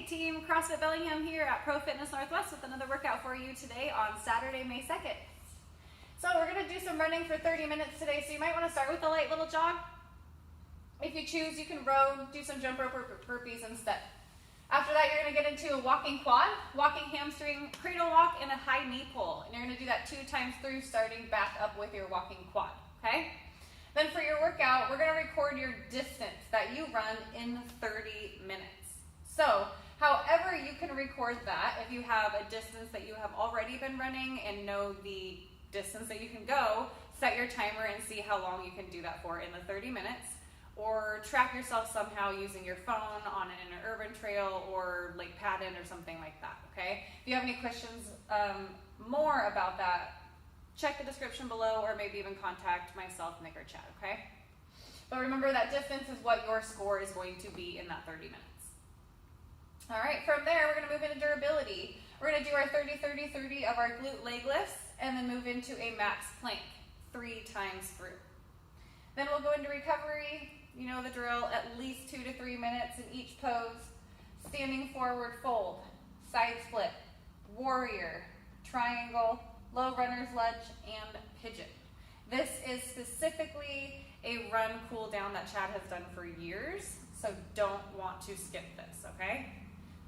team, CrossFit Bellingham here at ProFitness Northwest with another workout for you today on Saturday, May 2nd. So we're going to do some running for 30 minutes today, so you might want to start with a light little jog. If you choose, you can row, do some jump rope or burpees instead. After that, you're going to get into a walking quad, walking hamstring, cradle walk, and a high knee pull. And you're going to do that 2 times through, starting back up with your walking quad, okay? Then for your workout, we're going to record your distance that you run in 30 minutes. So, however you can record that, if you have a distance that you have already been running and know the distance that you can go, set your timer and see how long you can do that for in the 30 minutes. Or track yourself somehow using your phone on an urban trail or like Pigeon or something like that, okay? If you have any questions more about that, check the description below or maybe even contact myself, Nick, or Chad, okay? But remember that distance is what your score is going to be in that 30 minutes. All right, from there, we're going to move into durability. We're going to do our 30-30-30 of our glute leg lifts and then move into a max plank 3 times through. Then we'll go into recovery. You know the drill, at least 2 to 3 minutes in each pose. Standing forward fold, side split, warrior, triangle, low runner's lunge, and pigeon. This is specifically a run cool down that Chad has done for years, so don't want to skip this, okay?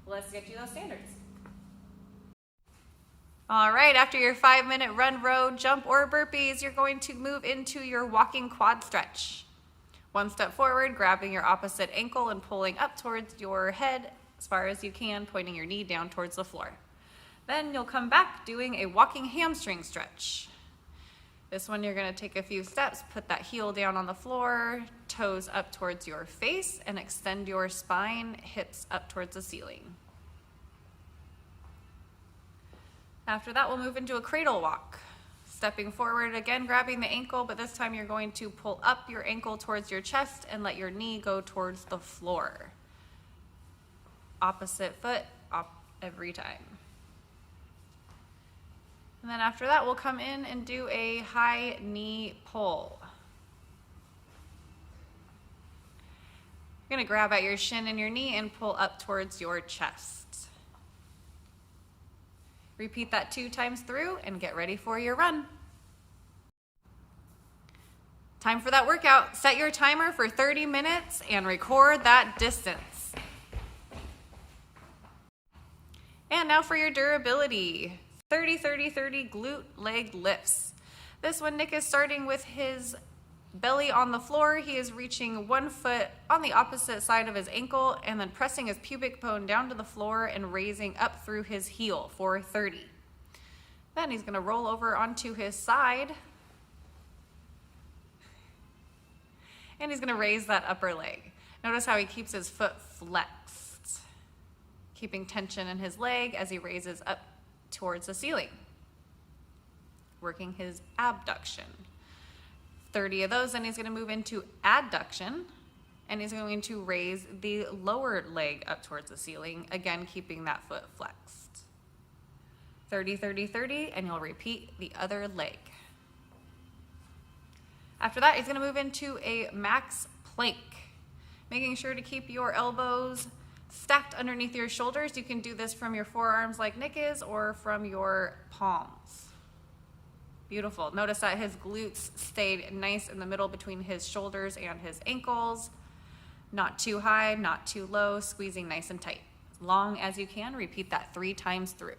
Let's get you those standards. All right, after your 5-minute run, row, jump, or burpees, you're going to move into your walking quad stretch. 1 step forward, grabbing your opposite ankle and pulling up towards your head as far as you can, pointing your knee down towards the floor. Then you'll come back doing a walking hamstring stretch. This one you're going to take a few steps, put that heel down on the floor, toes up towards your face, and extend your spine, hips up towards the ceiling. After that, we'll move into a cradle walk. Stepping forward, again grabbing the ankle, but this time you're going to pull up your ankle towards your chest and let your knee go towards the floor. Opposite foot, up every time. And then after that, we'll come in and do a high knee pull. You're going to grab at your shin and your knee and pull up towards your chest. Repeat that 2 times through and get ready for your run. Time for that workout. Set your timer for 30 minutes and record that distance. And now for your durability. 30-30-30 glute leg lifts. This one, Nick is starting with his belly on the floor. He is reaching 1 foot on the opposite side of his ankle and then pressing his pubic bone down to the floor and raising up through his heel for 30. Then he's going to roll over onto his side and he's going to raise that upper leg. Notice how he keeps his foot flexed, keeping tension in his leg as he raises up towards the ceiling, working his abduction. 30 of those, then he's going to move into adduction, and he's going to raise the lower leg up towards the ceiling, again keeping that foot flexed. 30-30-30, and he'll repeat the other leg. After that, he's going to move into a max plank, making sure to keep your elbows stacked underneath your shoulders. You can do this from your forearms like Nick is or from your palms. Beautiful. Notice that his glutes stayed nice in the middle between his shoulders and his ankles. Not too high, not too low, squeezing nice and tight. As long as you can, repeat that 3 times through.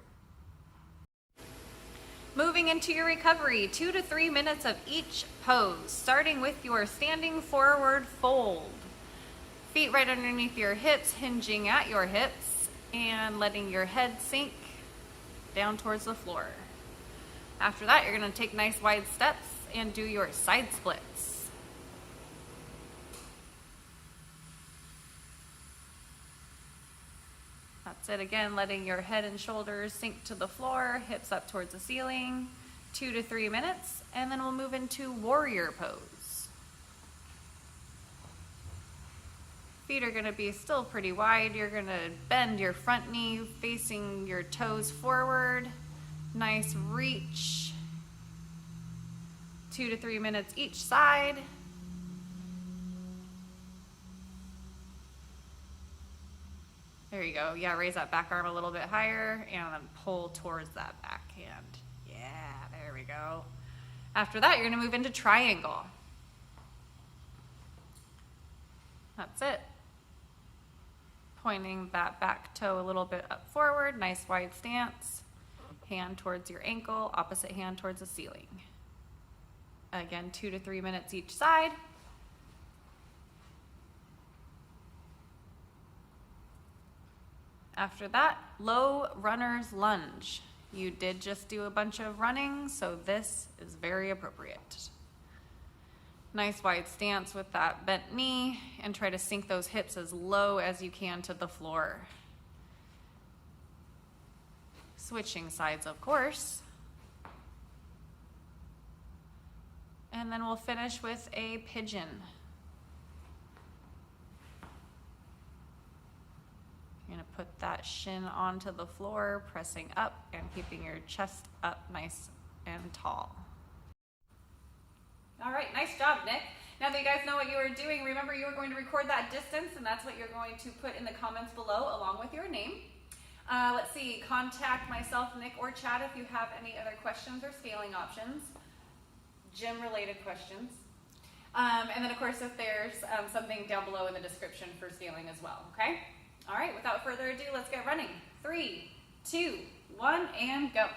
Moving into your recovery, 2 to 3 minutes of each pose, starting with your standing forward fold. Feet right underneath your hips, hinging at your hips, and letting your head sink down towards the floor. After that, you're going to take nice wide steps and do your side splits. That's it again, letting your head and shoulders sink to the floor, hips up towards the ceiling, 2 to 3 minutes, and then we'll move into warrior pose. Feet are going to be still pretty wide. You're going to bend your front knee facing your toes forward. Nice reach. 2 to 3 minutes each side. There you go. Yeah, raise that back arm a little bit higher and then pull towards that backhand. Yeah, there we go. After that, you're gonna move into triangle. That's it. Pointing that back toe a little bit up forward, nice wide stance. Hand towards your ankle, opposite hand towards the ceiling. Again, 2 to 3 minutes each side. After that, low runner's lunge. You did just do a bunch of running, so this is very appropriate. Nice wide stance with that bent knee, and try to sink those hips as low as you can to the floor. Switching sides, of course. And then we'll finish with a pigeon. You're gonna put that shin onto the floor, pressing up and keeping your chest up nice and tall. All right, nice job, Nick. Now that you guys know what you are doing, remember you are going to record that distance, and that's what you're going to put in the comments below along with your name. Let's see, contact myself, Nick, or Chad if you have any other questions or scaling options, gym-related questions. And then, of course, if there's something down below in the description for scaling as well, okay? All right, without further ado, let's get running. 3, 2, 1, and go.